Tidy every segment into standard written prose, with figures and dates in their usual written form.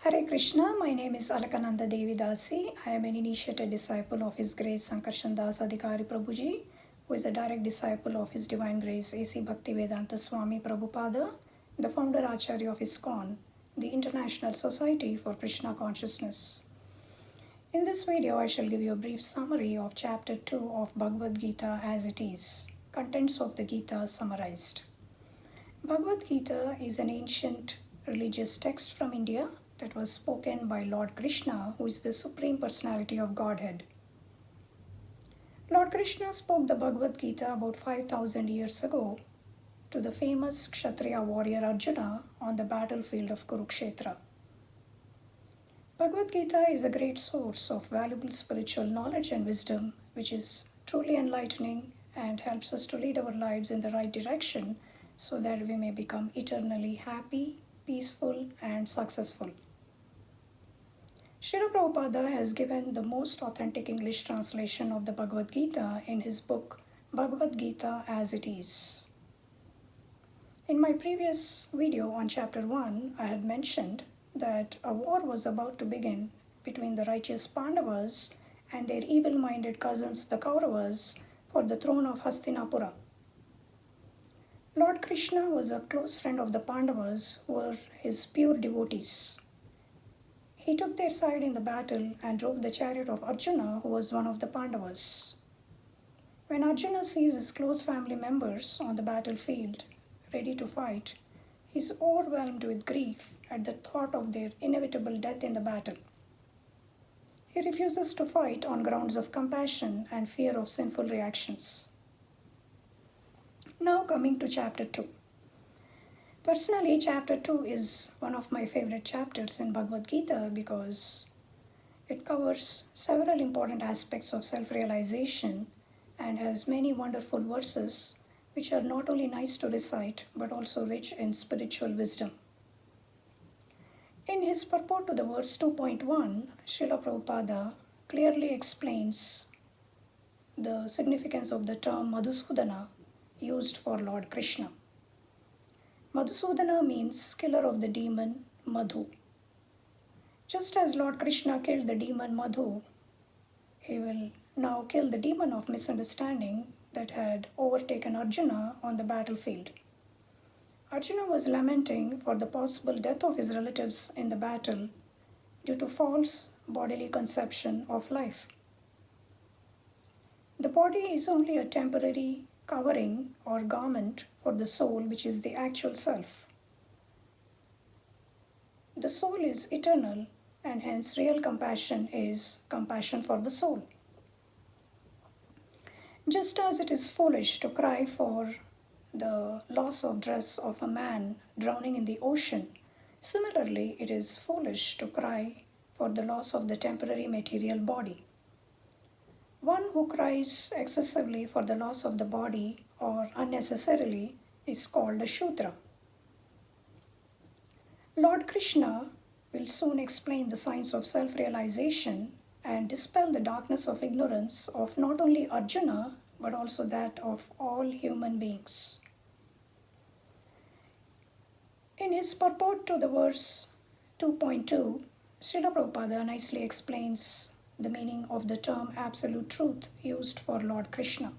Hare Krishna, my name is Alakananda Devi Dasi. I am an initiated disciple of His Grace Sankarshan Das Adhikari Prabhuji, who is a direct disciple of His Divine Grace A.C. Bhaktivedanta Swami Prabhupada, the founder Acharya of ISKCON, the International Society for Krishna Consciousness. In this video, I shall give you a brief summary of Chapter 2 of Bhagavad Gita as it is. Contents of the Gita summarized. Bhagavad Gita is an ancient religious text from India that was spoken by Lord Krishna, who is the Supreme Personality of Godhead. Lord Krishna spoke the Bhagavad Gita about 5,000 years ago to the famous Kshatriya warrior Arjuna on the battlefield of Kurukshetra. Bhagavad Gita is a great source of valuable spiritual knowledge and wisdom, which is truly enlightening and helps us to lead our lives in the right direction so that we may become eternally happy, peaceful, and successful. Srila Prabhupada has given the most authentic English translation of the Bhagavad Gita in his book Bhagavad Gita as it is. In my previous video on chapter 1, I had mentioned that a war was about to begin between the righteous Pandavas and their evil-minded cousins the Kauravas for the throne of Hastinapura. Lord Krishna was a close friend of the Pandavas who were his pure devotees. He took their side in the battle and drove the chariot of Arjuna, who was one of the Pandavas. When Arjuna sees his close family members on the battlefield, ready to fight, he is overwhelmed with grief at the thought of their inevitable death in the battle. He refuses to fight on grounds of compassion and fear of sinful reactions. Now coming to chapter 2. Personally, chapter 2 is one of my favorite chapters in Bhagavad Gita because it covers several important aspects of self-realization and has many wonderful verses which are not only nice to recite but also rich in spiritual wisdom. In his purport to the verse 2.1, Srila Prabhupada clearly explains the significance of the term Madhusudana used for Lord Krishna. Madhusudana means killer of the demon Madhu. Just as Lord Krishna killed the demon Madhu, he will now kill the demon of misunderstanding that had overtaken Arjuna on the battlefield. Arjuna was lamenting for the possible death of his relatives in the battle due to false bodily conception of life. The body is only a temporary covering or garment for the soul, which is the actual self. The soul is eternal, and hence real compassion is compassion for the soul. Just as it is foolish to cry for the loss of dress of a man drowning in the ocean, similarly it is foolish to cry for the loss of the temporary material body. One who cries excessively for the loss of the body or unnecessarily is called a Shudra. Lord Krishna will soon explain the science of self-realization and dispel the darkness of ignorance of not only Arjuna but also that of all human beings. In his purport to the verse 2.2, Srila Prabhupada nicely explains the meaning of the term absolute truth used for Lord Krishna.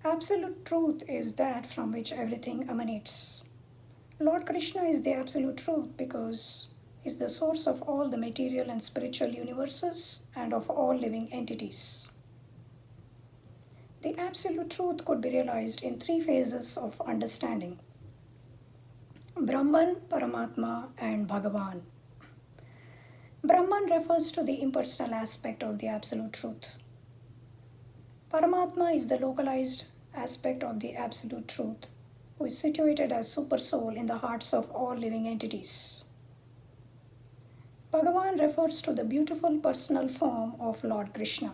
Absolute truth is that from which everything emanates. Lord Krishna is the absolute truth because he is the source of all the material and spiritual universes and of all living entities. The absolute truth could be realized in three phases of understanding: Brahman, Paramatma, and Bhagavan. Brahman refers to the impersonal aspect of the absolute truth. Paramatma is the localized aspect of the absolute truth, who is situated as Supersoul in the hearts of all living entities. Bhagavan refers to the beautiful personal form of Lord Krishna.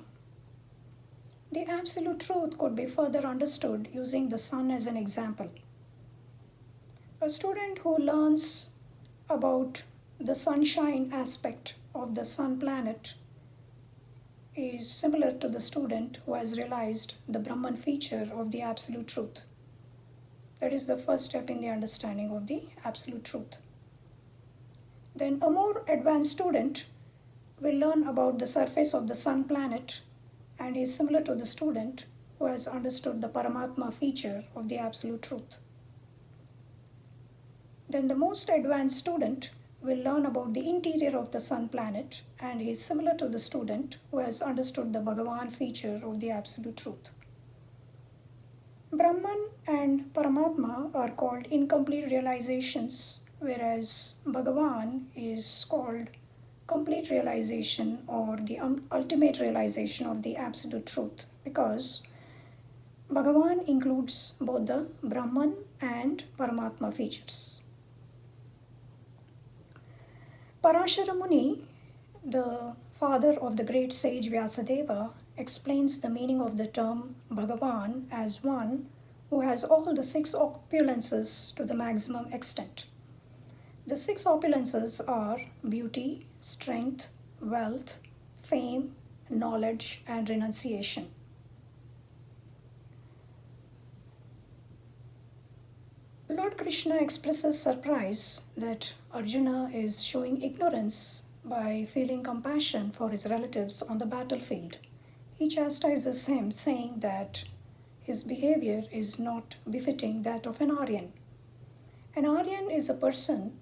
The absolute truth could be further understood using the sun as an example. A student who learns about the sunshine aspect of the sun planet is similar to the student who has realized the Brahman feature of the absolute truth. That is the first step in the understanding of the absolute truth. Then a more advanced student will learn about the surface of the sun planet and is similar to the student who has understood the Paramatma feature of the Absolute Truth. Then the most advanced student will learn about the interior of the sun planet and is similar to the student who has understood the Bhagavan feature of the Absolute Truth. Brahman and Paramatma are called incomplete realizations, whereas Bhagavan is called complete realization or the ultimate realization of the Absolute Truth, because Bhagavan includes both the Brahman and Paramatma features. Parashara Muni, the father of the great sage Vyasadeva, explains the meaning of the term Bhagavan as one who has all the six opulences to the maximum extent. The six opulences are beauty, strength, wealth, fame, knowledge, and renunciation. Lord Krishna expresses surprise that Arjuna is showing ignorance by feeling compassion for his relatives on the battlefield. He chastises him, saying that his behavior is not befitting that of an Aryan. An Aryan is a person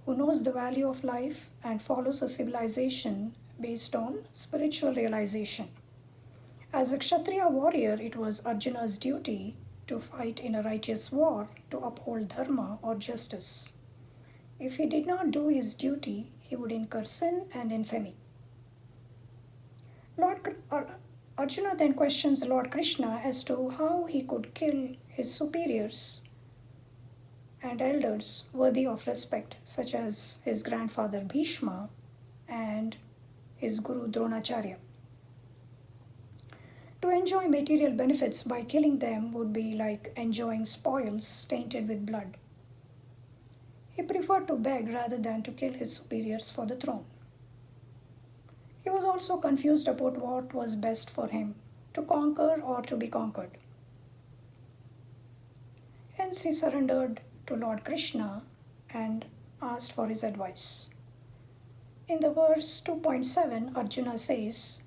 who knows the value of life and follows a civilization based on spiritual realization. As a Kshatriya warrior, it was Arjuna's duty to fight in a righteous war to uphold dharma or justice. If he did not do his duty, he would incur sin and infamy. Arjuna then questions Lord Krishna as to how he could kill his superiors and elders worthy of respect, such as his grandfather Bhishma and his guru Dronacharya. To enjoy material benefits by killing them would be like enjoying spoils tainted with blood. He preferred to beg rather than to kill his superiors for the throne. He was also confused about what was best for him, to conquer or to be conquered. Hence he surrendered to Lord Krishna and asked for his advice. In the verse 2.7, Arjuna says,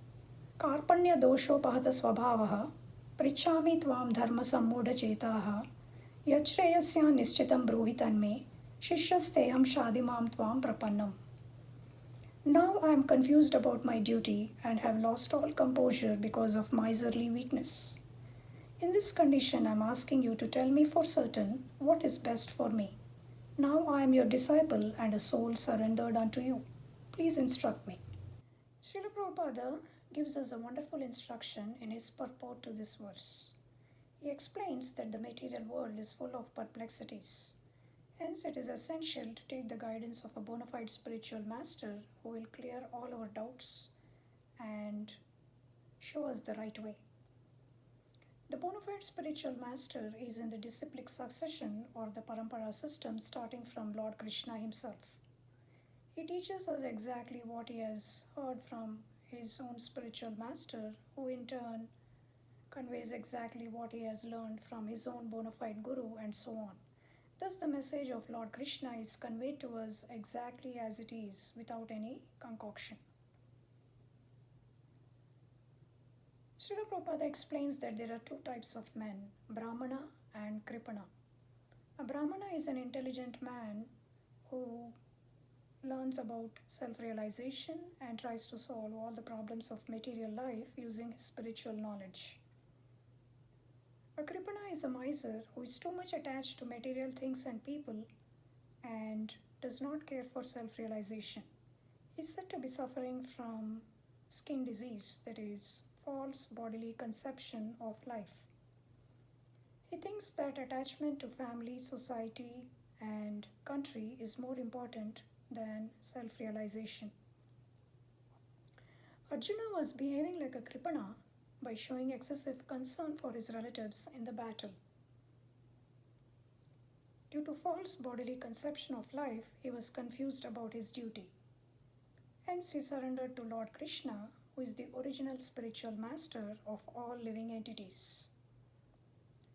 Karpanya doshopahata svabhavaha prichami tvam dharma sammudha chetaha yachreyasya nischitam bruhitanme shishyasteham shadimam tvam prapannam. Now I am confused about my duty and have lost all composure because of miserly weakness. In this condition, I am asking you to tell me for certain what is best for me. Now I am your disciple and a soul surrendered unto you. Please instruct me. Srila Prabhupada gives us a wonderful instruction in his purport to this verse. He explains that the material world is full of perplexities. Hence, it is essential to take the guidance of a bona fide spiritual master who will clear all our doubts and show us the right way. The bona fide spiritual master is in the disciplic succession or the parampara system starting from Lord Krishna himself. He teaches us exactly what he has heard from his own spiritual master, who in turn conveys exactly what he has learned from his own bona fide guru, and so on. Thus, the message of Lord Krishna is conveyed to us exactly as it is, without any concoction. Srila Prabhupada explains that there are two types of men, Brahmana and Kripana. A Brahmana is an intelligent man who learns about self-realization and tries to solve all the problems of material life using his spiritual knowledge. A Kripana is a miser who is too much attached to material things and people and does not care for self-realization. He is said to be suffering from skin disease, that is, false bodily conception of life. He thinks that attachment to family, society, and country is more important than self-realization. Arjuna was behaving like a Kripana by showing excessive concern for his relatives in the battle. Due to false bodily conception of life, he was confused about his duty. Hence, he surrendered to Lord Krishna, who is the original spiritual master of all living entities.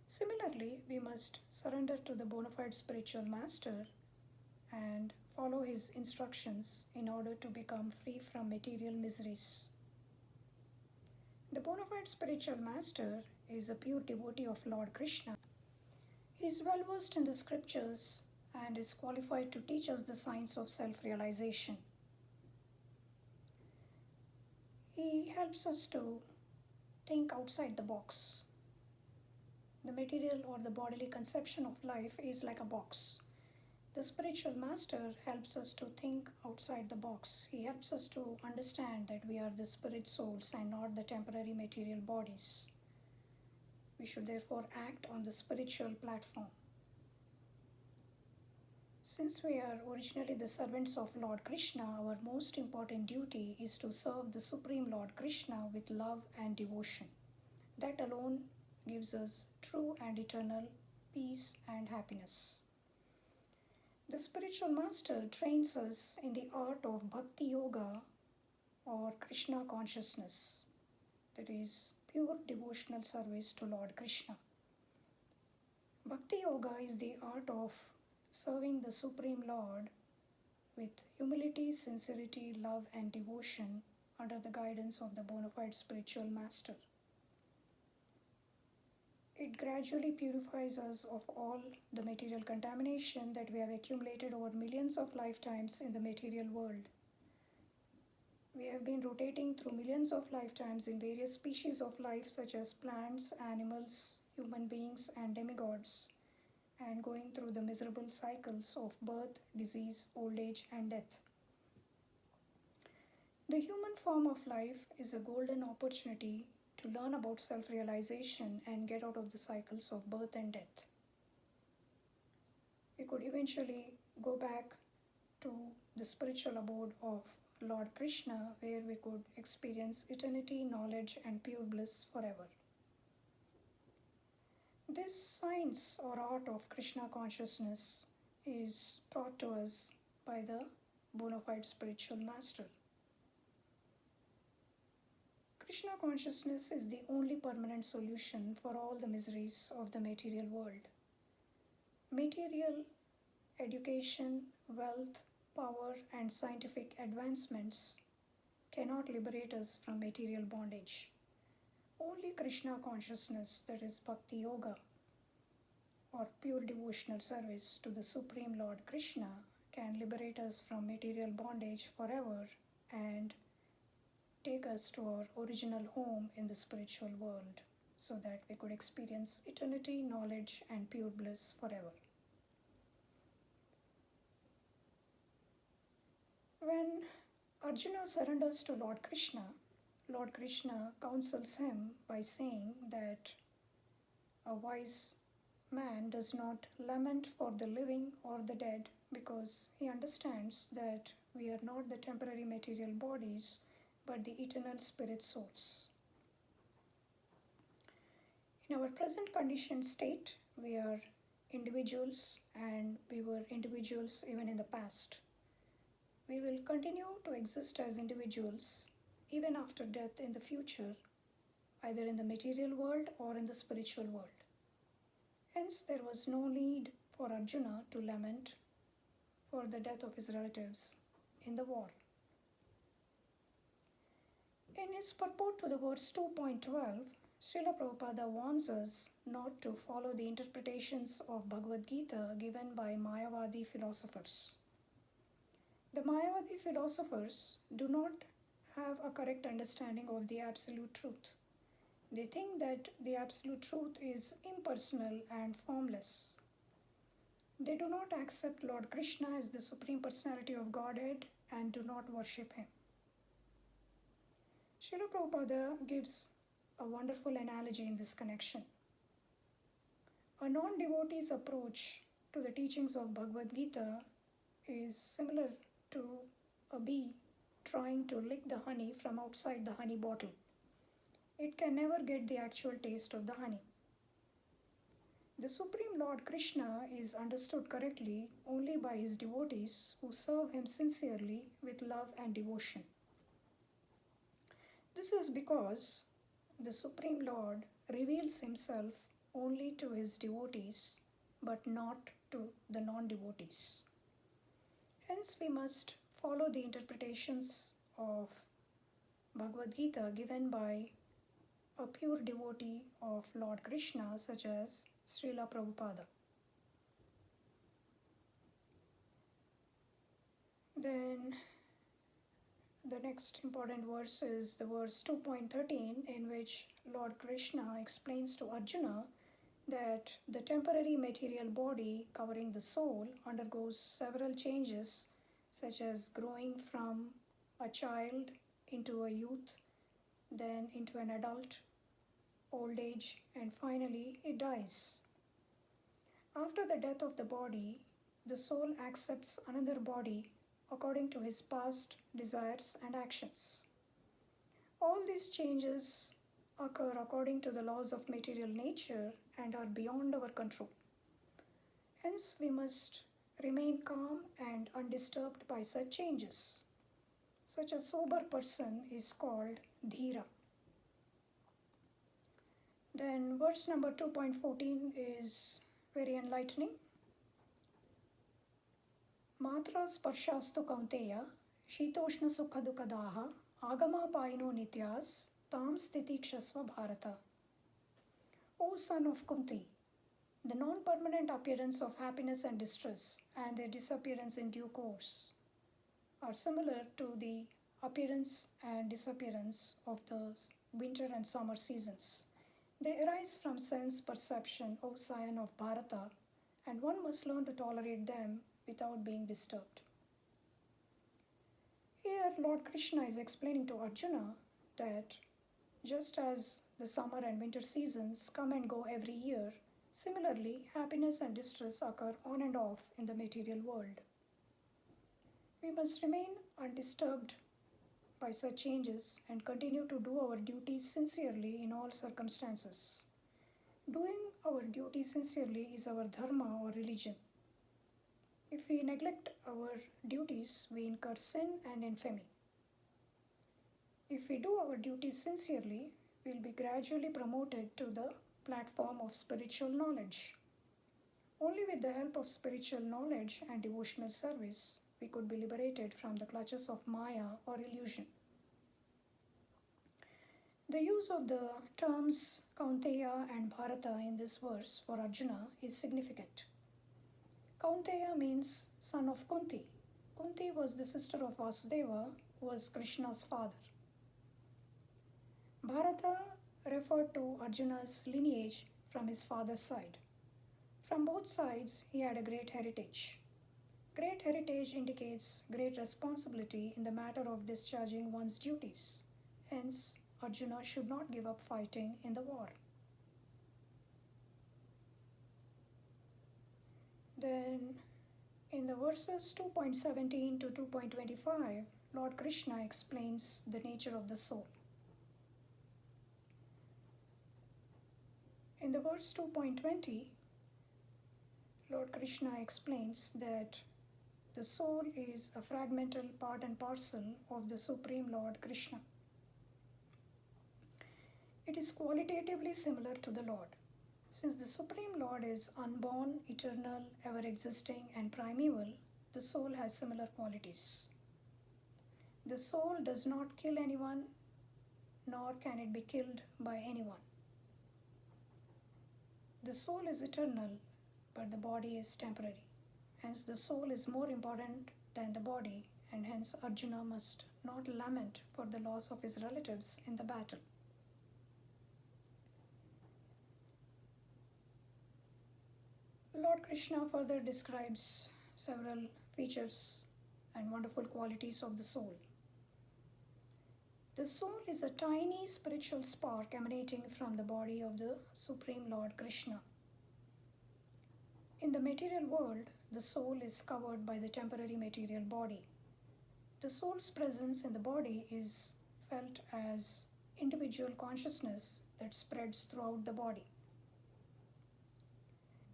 Similarly, we must surrender to the bona fide spiritual master and follow his instructions in order to become free from material miseries. The bona fide spiritual master is a pure devotee of Lord Krishna. He is well versed in the scriptures and is qualified to teach us the science of self-realization. He helps us to think outside the box. The material or the bodily conception of life is like a box. The spiritual master helps us to think outside the box. He helps us to understand that we are the spirit souls and not the temporary material bodies. We should therefore act on the spiritual platform. Since we are originally the servants of Lord Krishna, our most important duty is to serve the Supreme Lord Krishna with love and devotion. That alone gives us true and eternal peace and happiness. The spiritual master trains us in the art of Bhakti Yoga or Krishna consciousness, that is, pure devotional service to Lord Krishna. Bhakti Yoga is the art of serving the Supreme Lord with humility, sincerity, love, and devotion under the guidance of the bona fide spiritual master. It gradually purifies us of all the material contamination that we have accumulated over millions of lifetimes in the material world. We have been rotating through millions of lifetimes in various species of life such as plants, animals, human beings, and demigods, and going through the miserable cycles of birth, disease, old age, and death. The human form of life is a golden opportunity to learn about self-realization and get out of the cycles of birth and death. We could eventually go back to the spiritual abode of Lord Krishna, where we could experience eternity, knowledge, and pure bliss forever. This science or art of Krishna consciousness is taught to us by the bona fide spiritual master. Krishna consciousness is the only permanent solution for all the miseries of the material world. Material education, wealth, power, and scientific advancements cannot liberate us from material bondage. Only Krishna consciousness, that is Bhakti Yoga, or pure devotional service to the Supreme Lord Krishna, can liberate us from material bondage forever and take us to our original home in the spiritual world so that we could experience eternity, knowledge, and pure bliss forever. When Arjuna surrenders to Lord Krishna counsels him by saying that a wise man does not lament for the living or the dead because he understands that we are not the temporary material bodies but the eternal spirit souls. In our present conditioned state, we are individuals and we were individuals even in the past. We will continue to exist as individuals even after death in the future, either in the material world or in the spiritual world. Hence, there was no need for Arjuna to lament for the death of his relatives in the war. In his purport to the verse 2.12, Srila Prabhupada warns us not to follow the interpretations of Bhagavad Gita given by Mayavadi philosophers. The Mayavadi philosophers do not have a correct understanding of the absolute truth. They think that the absolute truth is impersonal and formless. They do not accept Lord Krishna as the Supreme Personality of Godhead and do not worship him. Srila Prabhupada gives a wonderful analogy in this connection. A non-devotee's approach to the teachings of Bhagavad Gita is similar to a bee trying to lick the honey from outside the honey bottle. It can never get the actual taste of the honey. The Supreme Lord Krishna is understood correctly only by his devotees who serve him sincerely with love and devotion. This is because the Supreme Lord reveals himself only to his devotees but not to the non-devotees. Hence, we must follow the interpretations of Bhagavad Gita given by a pure devotee of Lord Krishna, such as Srila Prabhupada. Then the next important verse is the verse 2.13, in which Lord Krishna explains to Arjuna that the temporary material body covering the soul undergoes several changes, such as growing from a child into a youth, then into an adult, old age, and finally it dies. After the death of the body, the soul accepts another body according to his past desires and actions. All these changes occur according to the laws of material nature and are beyond our control. Hence, we must remain calm and undisturbed by such changes. Such a sober person is called Dhira. Then, verse number 2.14 is very enlightening. Matra sparshastu kaunteya, shitoshna sukha dukadaha, agama paino nityas, tam sthiti kshasva bharata. O son of Kunti, the non-permanent appearance of happiness and distress and their disappearance in due course are similar to the appearance and disappearance of the winter and summer seasons. They arise from sense perception, O scion of Bharata, and one must learn to tolerate them without being disturbed. Here, Lord Krishna is explaining to Arjuna that just as the summer and winter seasons come and go every year, similarly, happiness and distress occur on and off in the material world. We must remain undisturbed by such changes and continue to do our duties sincerely in all circumstances. Doing our duty sincerely is our dharma or religion. If we neglect our duties, we incur sin and infamy. If we do our duties sincerely, we will be gradually promoted to the platform of spiritual knowledge. Only with the help of spiritual knowledge and devotional service, we could be liberated from the clutches of Maya or illusion. The use of the terms Kaunteya and Bharata in this verse for Arjuna is significant. Kaunteya means son of Kunti. Kunti was the sister of Vasudeva, who was Krishna's father. Bharata referred to Arjuna's lineage from his father's side. From both sides, he had a great heritage. Great heritage indicates great responsibility in the matter of discharging one's duties. Hence, Arjuna should not give up fighting in the war. Then, in the verses 2.17 to 2.25, Lord Krishna explains the nature of the soul. In the verse 2.20, Lord Krishna explains that the soul is a fragmental part and parcel of the Supreme Lord Krishna. It is qualitatively similar to the Lord. Since the Supreme Lord is unborn, eternal, ever-existing, and primeval, the soul has similar qualities. The soul does not kill anyone, nor can it be killed by anyone. The soul is eternal, but the body is temporary. Hence, the soul is more important than the body, and hence Arjuna must not lament for the loss of his relatives in the battle. Lord Krishna further describes several features and wonderful qualities of the soul. The soul is a tiny spiritual spark emanating from the body of the Supreme Lord Krishna. In the material world, the soul is covered by the temporary material body. The soul's presence in the body is felt as individual consciousness that spreads throughout the body.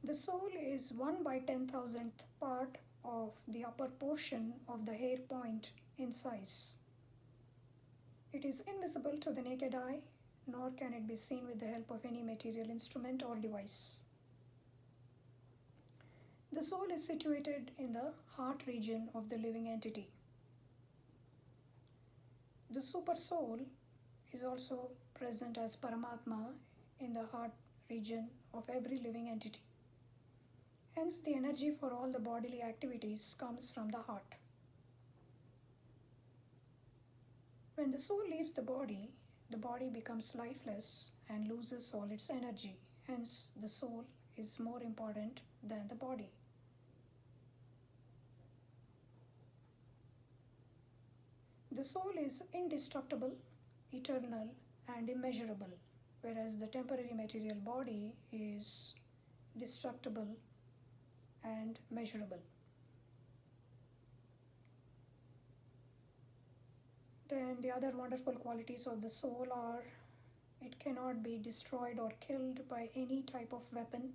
The soul is 1/10,000th part of the upper portion of the hair point in size. It is invisible to the naked eye, nor can it be seen with the help of any material instrument or device. The soul is situated in the heart region of the living entity. The super soul is also present as Paramatma in the heart region of every living entity. Hence, the energy for all the bodily activities comes from the heart. When the soul leaves the body becomes lifeless and loses all its energy. Hence, the soul is more important than the body. The soul is indestructible, eternal, and immeasurable, whereas the temporary material body is destructible and measurable. Then the other wonderful qualities of the soul are it cannot be destroyed or killed by any type of weapon,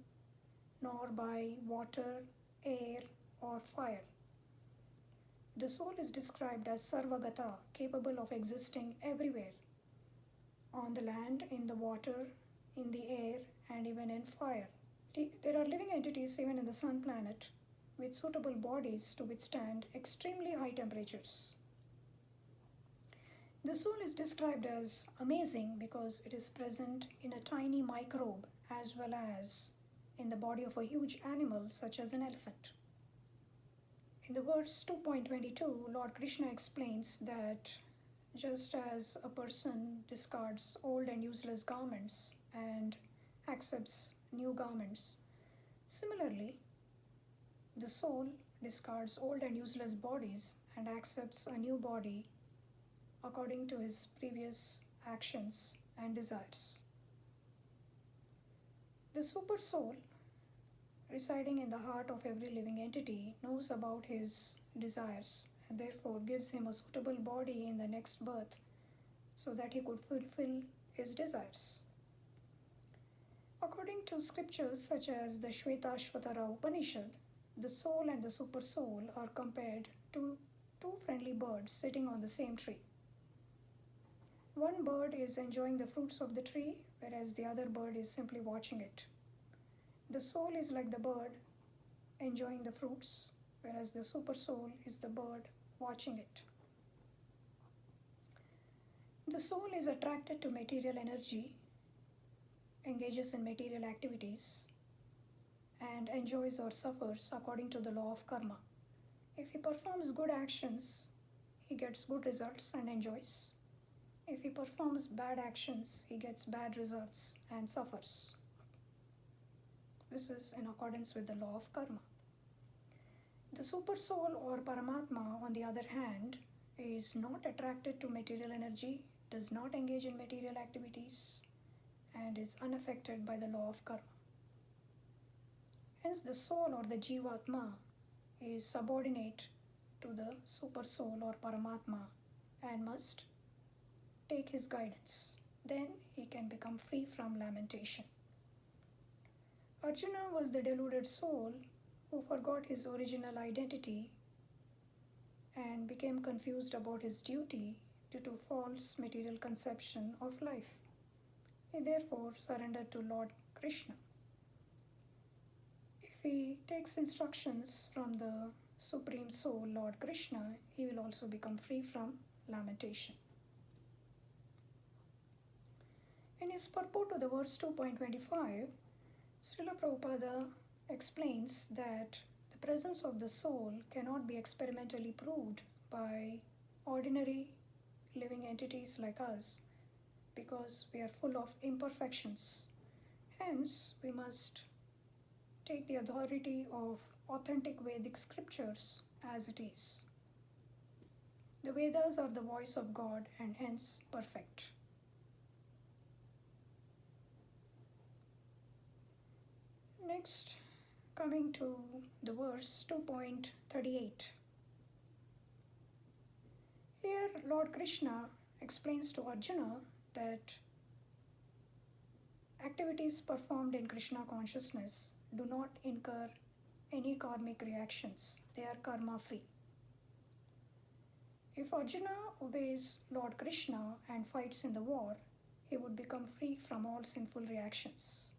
nor by water, air, or fire. The soul is described as Sarvagata, capable of existing everywhere, on the land, in the water, in the air, and even in fire. There are living entities even in the sun planet with suitable bodies to withstand extremely high temperatures. The soul is described as amazing because it is present in a tiny microbe as well as in the body of a huge animal such as an elephant. In the verse 2.22, Lord Krishna explains that just as a person discards old and useless garments and accepts new garments, similarly, the soul discards old and useless bodies and accepts a new body according to his previous actions and desires. The super soul, residing in the heart of every living entity, knows about his desires and therefore gives him a suitable body in the next birth so that he could fulfill his desires. According to scriptures such as the Shvetashvatara Upanishad, the soul and the super soul are compared to two friendly birds sitting on the same tree. One bird is enjoying the fruits of the tree, whereas the other bird is simply watching it. The soul is like the bird enjoying the fruits, whereas the super soul is the bird watching it. The soul is attracted to material energy, engages in material activities, and enjoys or suffers according to the law of karma. If he performs good actions, he gets good results and enjoys. If he performs bad actions, he gets bad results and suffers. This is in accordance with the law of karma. The super soul or Paramatma, on the other hand, is not attracted to material energy, does not engage in material activities, and is unaffected by the law of karma. Hence, the soul or the Jivatma is subordinate to the super soul or Paramatma and must take his guidance. Then he can become free from lamentation. Arjuna was the deluded soul who forgot his original identity and became confused about his duty due to false material conception of life. He therefore surrendered to Lord Krishna. If he takes instructions from the Supreme Soul, Lord Krishna, he will also become free from lamentation. In his purport to the verse 2.25, Srila Prabhupada explains that the presence of the soul cannot be experimentally proved by ordinary living entities like us because we are full of imperfections. Hence, we must take the authority of authentic Vedic scriptures as it is. The Vedas are the voice of God and hence perfect. Next, coming to the verse 2.38. Here, Lord Krishna explains to Arjuna that activities performed in Krishna consciousness do not incur any karmic reactions. They are karma free. If Arjuna obeys Lord Krishna and fights in the war, he would become free from all sinful reactions.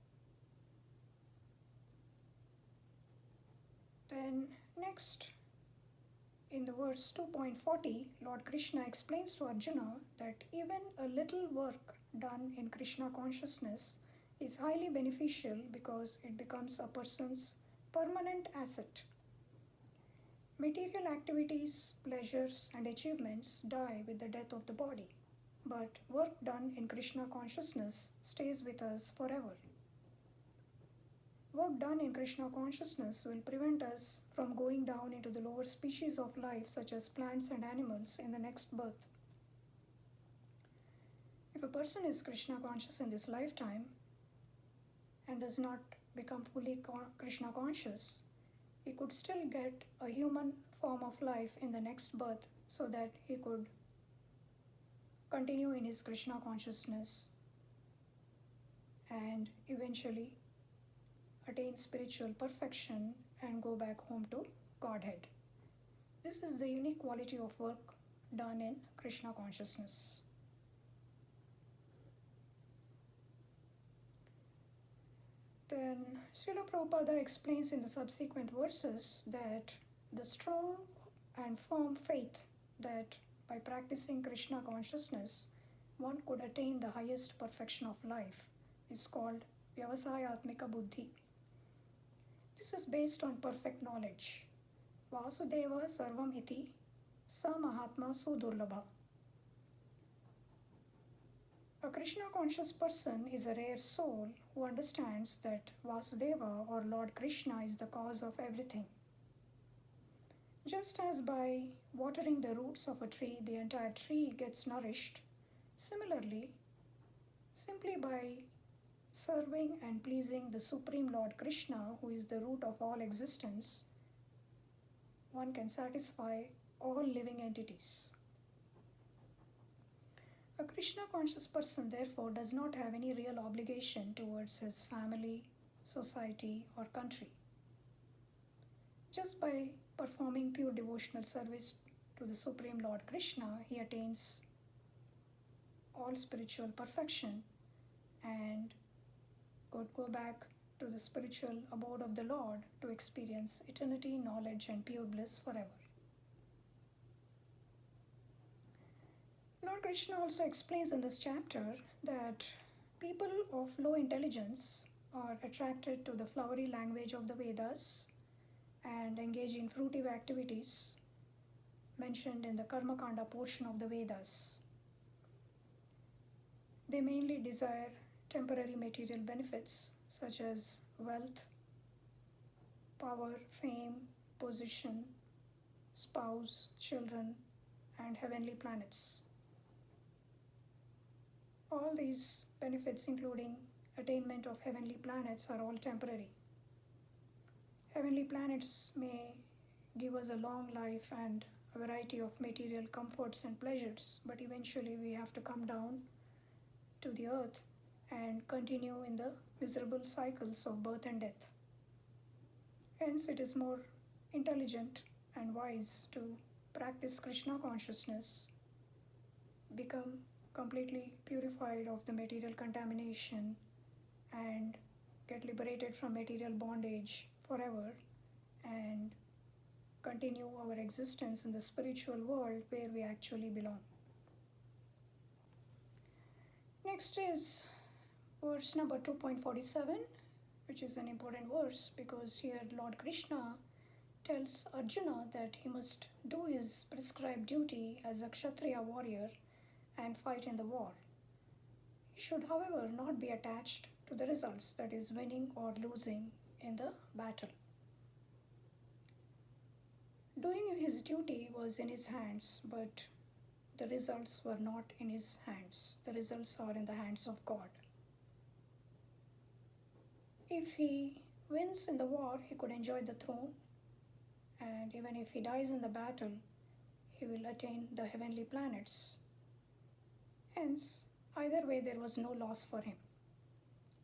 Then next, in the verse 2.40, Lord Krishna explains to Arjuna that even a little work done in Krishna consciousness is highly beneficial because it becomes a person's permanent asset. Material activities, pleasures, and achievements die with the death of the body, but work done in Krishna consciousness stays with us forever. Work done in Krishna consciousness will prevent us from going down into the lower species of life, such as plants and animals, in the next birth. If a person is Krishna conscious in this lifetime and does not become fully Krishna conscious, he could still get a human form of life in the next birth so that he could continue in his Krishna consciousness and eventually attain spiritual perfection and go back home to Godhead. This is the unique quality of work done in Krishna consciousness. Then Srila Prabhupada explains in the subsequent verses that the strong and firm faith that by practicing Krishna consciousness one could attain the highest perfection of life is called Vyavasayatmika Buddhi. This is based on perfect knowledge. Vasudeva Sarvam Iti Sa Mahatma Sudurlabha. A Krishna conscious person is a rare soul who understands that Vasudeva or Lord Krishna is the cause of everything. Just as by watering the roots of a tree the entire tree gets nourished, similarly, simply by serving and pleasing the Supreme Lord Krishna, who is the root of all existence, one can satisfy all living entities. A Krishna conscious person therefore does not have any real obligation towards his family, society, or country. Just by performing pure devotional service to the Supreme Lord Krishna, he attains all spiritual perfection and could go back to the spiritual abode of the Lord to experience eternity, knowledge, and pure bliss forever. Lord Krishna also explains in this chapter that people of low intelligence are attracted to the flowery language of the Vedas and engage in fruitive activities mentioned in the Karma Kanda portion of the Vedas. They mainly desire temporary material benefits such as wealth, power, fame, position, spouse, children, and heavenly planets. All these benefits, including attainment of heavenly planets, are all temporary. Heavenly planets may give us a long life and a variety of material comforts and pleasures, but eventually we have to come down to the earth and continue in the miserable cycles of birth and death. Hence, it is more intelligent and wise to practice Krishna consciousness, become completely purified of the material contamination, and get liberated from material bondage forever and continue our existence in the spiritual world where we actually belong. Next is verse number 2.47, which is an important verse because here Lord Krishna tells Arjuna that he must do his prescribed duty as a Kshatriya warrior and fight in the war. He should, however, not be attached to the results, that is, winning or losing in the battle. Doing his duty was in his hands, but the results were not in his hands. The results are in the hands of God. If he wins in the war, he could enjoy the throne, and even if he dies in the battle, he will attain the heavenly planets. Hence, either way, there was no loss for him.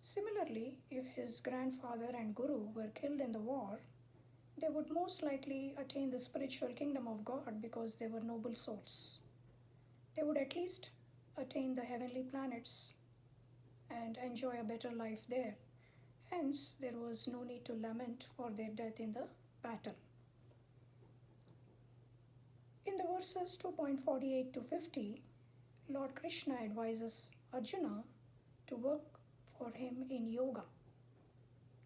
Similarly, if his grandfather and guru were killed in the war, they would most likely attain the spiritual kingdom of God because they were noble souls. They would at least attain the heavenly planets and enjoy a better life there. Hence, there was no need to lament for their death in the battle. In the verses 2.48 to 50, Lord Krishna advises Arjuna to work for him in yoga,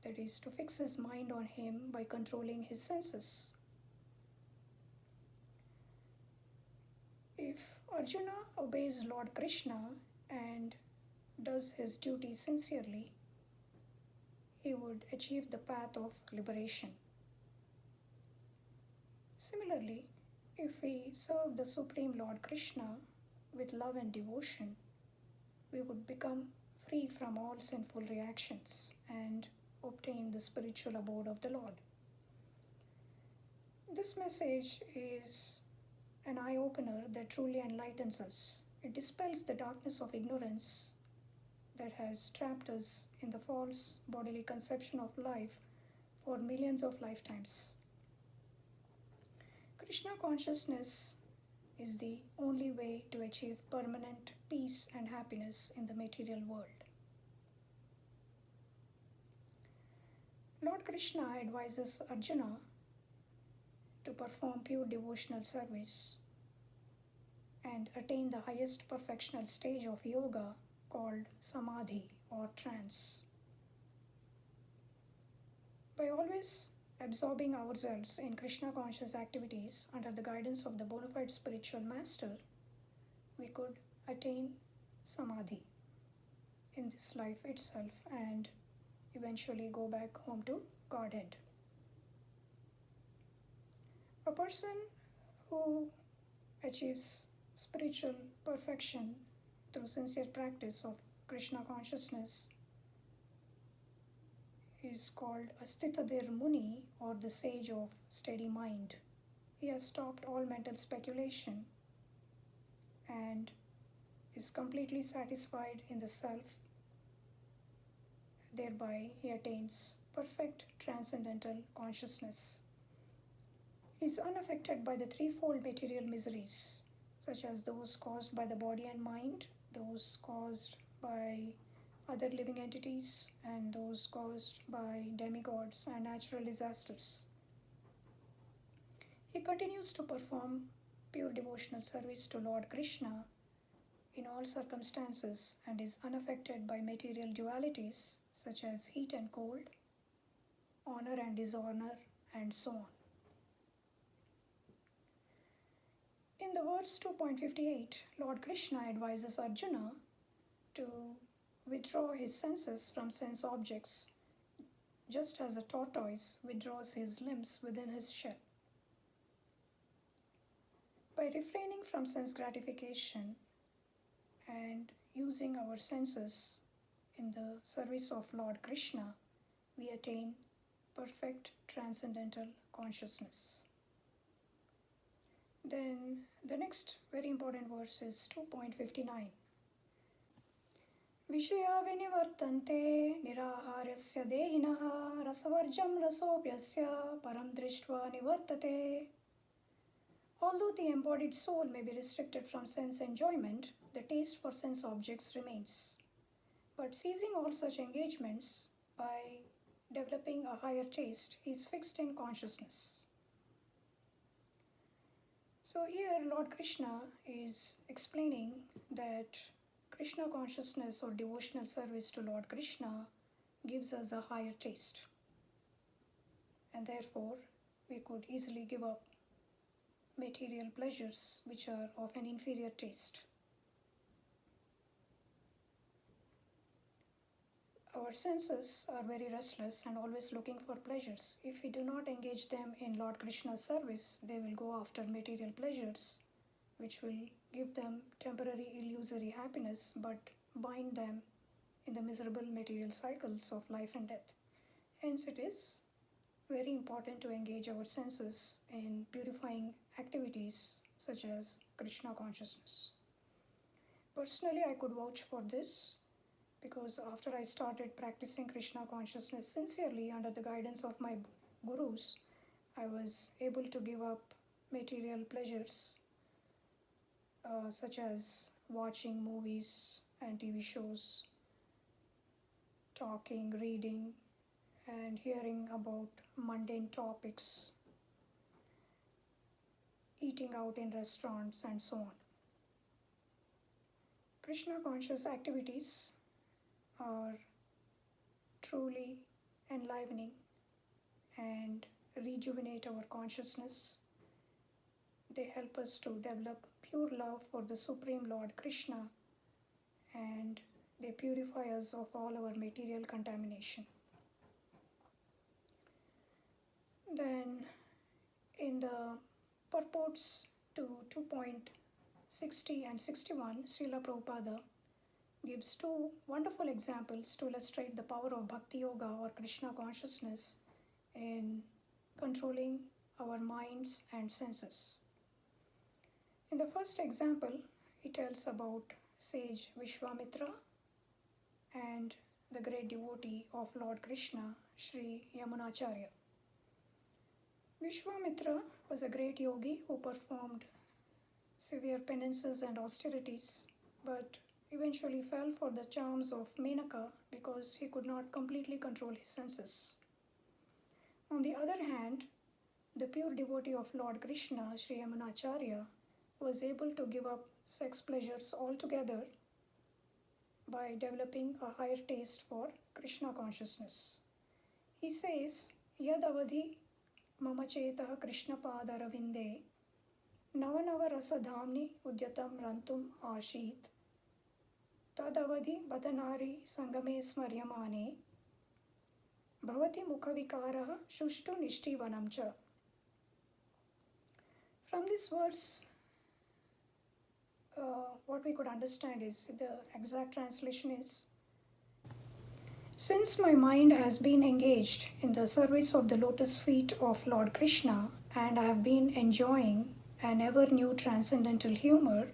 that is, to fix his mind on him by controlling his senses. If Arjuna obeys Lord Krishna and does his duty sincerely, he would achieve the path of liberation. Similarly, if we serve the Supreme Lord Krishna with love and devotion, we would become free from all sinful reactions and obtain the spiritual abode of the Lord. This message is an eye-opener that truly enlightens us. It dispels the darkness of ignorance that has trapped us in the false bodily conception of life for millions of lifetimes. Krishna consciousness is the only way to achieve permanent peace and happiness in the material world. Lord Krishna advises Arjuna to perform pure devotional service and attain the highest perfectional stage of yoga called samadhi or trance. By always absorbing ourselves in Krishna conscious activities under the guidance of the bona fide spiritual master, we could attain samadhi in this life itself and eventually go back home to Godhead. A person who achieves spiritual perfection through sincere practice of Krishna consciousness is called a Sthitadir Muni, or the sage of steady mind. He has stopped all mental speculation and is completely satisfied in the self. Thereby, he attains perfect transcendental consciousness. He is unaffected by the threefold material miseries, such as those caused by the body and mind, those caused by other living entities, and those caused by demigods and natural disasters. He continues to perform pure devotional service to Lord Krishna in all circumstances and is unaffected by material dualities such as heat and cold, honor and dishonor, and so on. In the verse 2.58, Lord Krishna advises Arjuna to withdraw his senses from sense objects, just as a tortoise withdraws his limbs within his shell. By refraining from sense gratification and using our senses in the service of Lord Krishna, we attain perfect transcendental consciousness. Then the next very important verse is 2.59. Vishaya vinivartante niraharyasya dehinaha rasavarjam rasopyasya param drishtva nivartate. Although the embodied soul may be restricted from sense enjoyment, the taste for sense objects remains. But ceasing all such engagements by developing a higher taste is fixed in consciousness. So here Lord Krishna is explaining that Krishna consciousness or devotional service to Lord Krishna gives us a higher taste. And therefore, we could easily give up material pleasures which are of an inferior taste. Our senses are very restless and always looking for pleasures. If we do not engage them in Lord Krishna's service, they will go after material pleasures, which will give them temporary illusory happiness but bind them in the miserable material cycles of life and death. Hence, it is very important to engage our senses in purifying activities such as Krishna consciousness. Personally, I could vouch for this because after I started practicing Krishna consciousness sincerely under the guidance of my gurus, I was able to give up material pleasures such as watching movies and TV shows, talking, reading, and hearing about mundane topics, eating out in restaurants, and so on. Krishna conscious activities are truly enlivening and rejuvenate our consciousness. They help us to develop pure love for the Supreme Lord Krishna, and they purify us of all our material contamination. Then, in the purports to 2.60 and 61, Srila Prabhupada gives two wonderful examples to illustrate the power of Bhakti Yoga or Krishna consciousness in controlling our minds and senses. In the first example, he tells about sage Vishwamitra and the great devotee of Lord Krishna, Sri Yamunacharya. Vishwamitra was a great yogi who performed severe penances and austerities, but eventually fell for the charms of Menaka because he could not completely control his senses. On the other hand, the pure devotee of Lord Krishna, Sri Yamunacharya, was able to give up sex pleasures altogether by developing a higher taste for Krishna consciousness. He says, Yad avadhi mama chetah Krishna padaravinde navanava rasadhamni udyatam rantum ashit tadavadhi badanari sangame smaryamane bhavati mukhavikaraha shushtu nishtivanam cha. From this verse, what we could understand is, the exact translation is, since my mind has been engaged in the service of the lotus feet of Lord Krishna and I have been enjoying an ever new transcendental humor,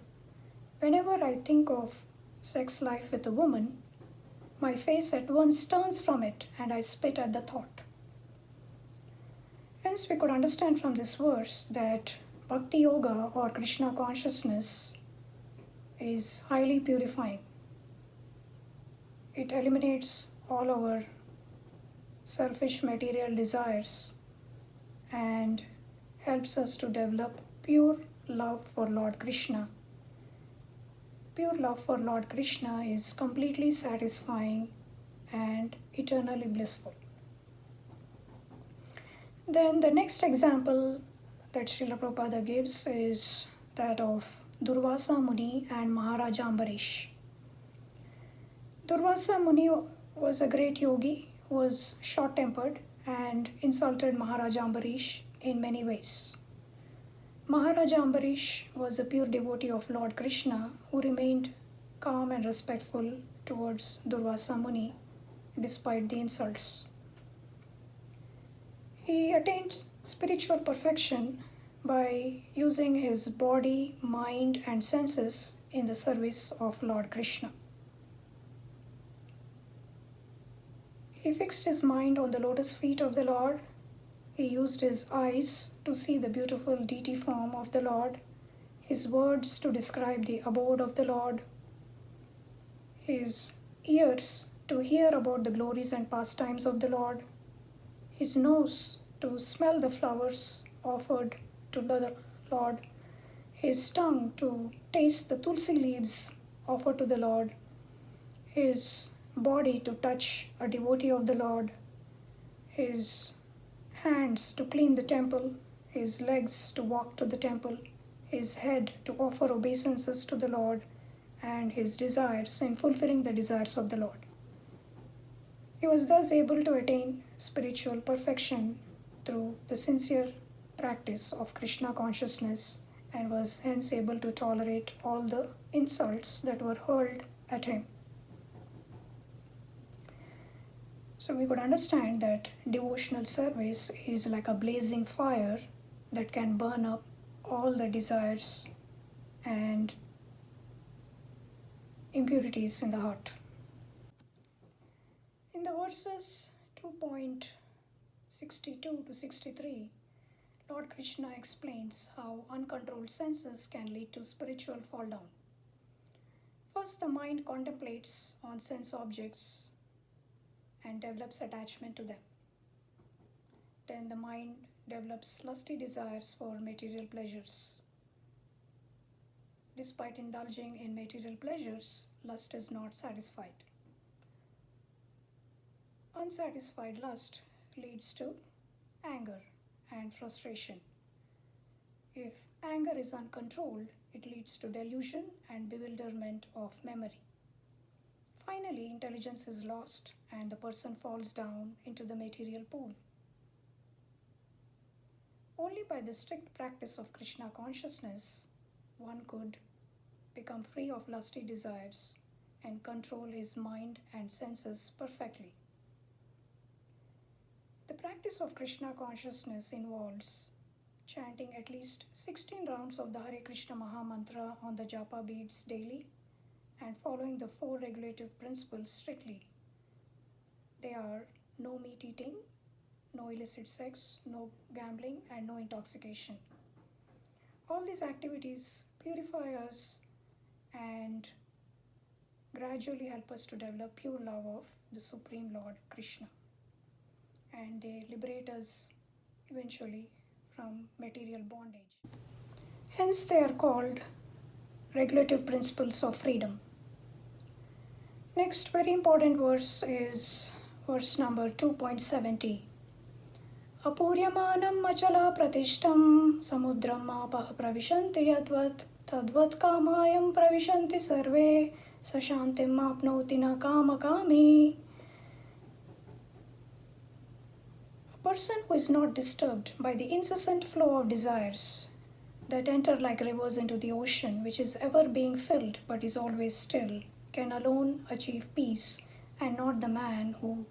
whenever I think of sex life with a woman, my face at once turns from it and I spit at the thought. Hence, we could understand from this verse that Bhakti Yoga or Krishna consciousness is highly purifying. It eliminates all our selfish material desires and helps us to develop pure love for Lord Krishna. Pure love for Lord Krishna is completely satisfying and eternally blissful. Then the next example that Srila Prabhupada gives is that of Durvasa Muni and Maharaja Ambarish. Durvasa Muni was a great yogi who was short-tempered and insulted Maharaja Ambarish in many ways. Maharaja Ambarish was a pure devotee of Lord Krishna who remained calm and respectful towards Durvasa Muni despite the insults. He attained spiritual perfection by using his body, mind, and senses in the service of Lord Krishna. He fixed his mind on the lotus feet of the Lord. He used his eyes to see the beautiful deity form of the Lord, his words to describe the abode of the Lord, his ears to hear about the glories and pastimes of the Lord, his nose to smell the flowers offered to the Lord, his tongue to taste the tulsi leaves offered to the Lord, his body to touch a devotee of the Lord, his hands to clean the temple, his legs to walk to the temple, his head to offer obeisances to the Lord, and his desires in fulfilling the desires of the Lord. He was thus able to attain spiritual perfection through the sincere practice of Krishna consciousness and was hence able to tolerate all the insults that were hurled at him. So we could understand that devotional service is like a blazing fire that can burn up all the desires and impurities in the heart. In the verses 2.62 to 63, Lord Krishna explains how uncontrolled senses can lead to spiritual fall down. First, the mind contemplates on sense objects and develops attachment to them. then the mind develops lusty desires for material pleasures. Despite indulging in material pleasures, lust is not satisfied. Unsatisfied lust leads to anger and frustration. If anger is uncontrolled, it leads to delusion and bewilderment of memory. Finally, intelligence is lost and the person falls down into the material pool. Only by the strict practice of Krishna consciousness, one could become free of lusty desires and control his mind and senses perfectly. The practice of Krishna consciousness involves chanting at least 16 rounds of the Hare Krishna Maha Mantra on the japa beads daily and following the 4 regulative principles strictly. They are no meat eating, no illicit sex, no gambling, and no intoxication. All these activities purify us and gradually help us to develop pure love of the Supreme Lord Krishna. And they liberate us eventually from material bondage. Hence, they are called regulative principles of freedom. Next very important verse is verse number 2.70. Apuryamanam achala pratishtam samudram apah pravishanti yadvat tadvat kamayam pravishanti sarve sashantim apnoti na kamakami. A person who is not disturbed by the incessant flow of desires that enter like rivers into the ocean, which is ever being filled but is always still, can alone achieve peace, and not the man who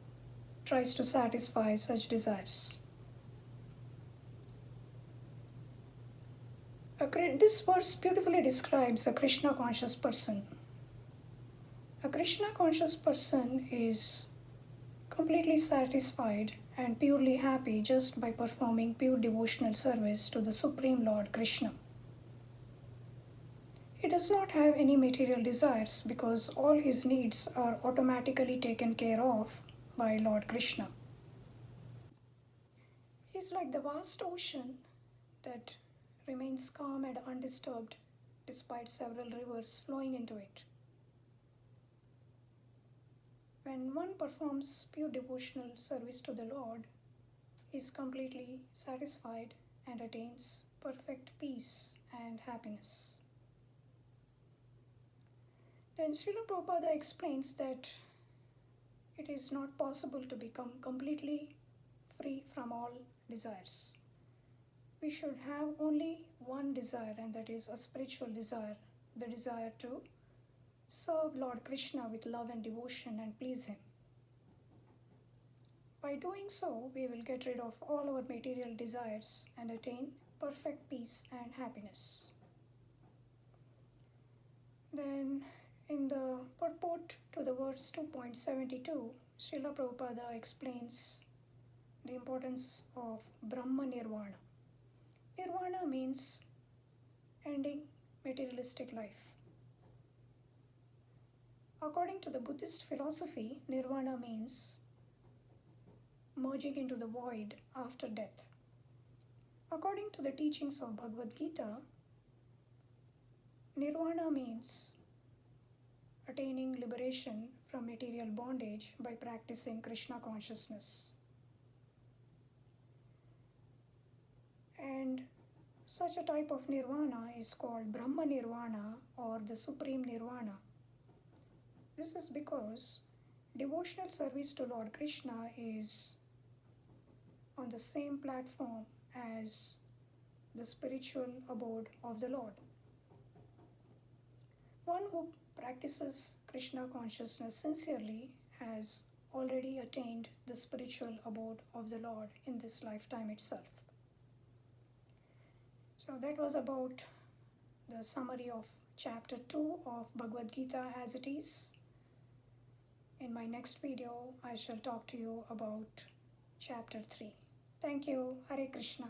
tries to satisfy such desires. This verse beautifully describes a Krishna conscious person. A Krishna conscious person is completely satisfied and purely happy just by performing pure devotional service to the Supreme Lord Krishna. He does not have any material desires because all his needs are automatically taken care of by Lord Krishna. He is like the vast ocean that remains calm and undisturbed despite several rivers flowing into it. When one performs pure devotional service to the Lord, he is completely satisfied and attains perfect peace and happiness. Then Srila Prabhupada explains that it is not possible to become completely free from all desires. We should have only one desire, and that is a spiritual desire, the desire to serve Lord Krishna with love and devotion and please him. By doing so, we will get rid of all our material desires and attain perfect peace and happiness. Then, in the purport to the verse 2.72, Srila Prabhupada explains the importance of Brahma Nirvana. Nirvana means ending materialistic life. According to the Buddhist philosophy, Nirvana means merging into the void after death. According to the teachings of Bhagavad Gita, Nirvana means attaining liberation from material bondage by practicing Krishna consciousness. And such a type of nirvana is called Brahma Nirvana or the Supreme Nirvana. This is because devotional service to Lord Krishna is on the same platform as the spiritual abode of the Lord. One who practices Krishna consciousness sincerely has already attained the spiritual abode of the Lord in this lifetime itself. So that was about the summary of chapter 2 of Bhagavad Gita as it is. In my next video, I shall talk to you about chapter 3. Thank you. Hare Krishna.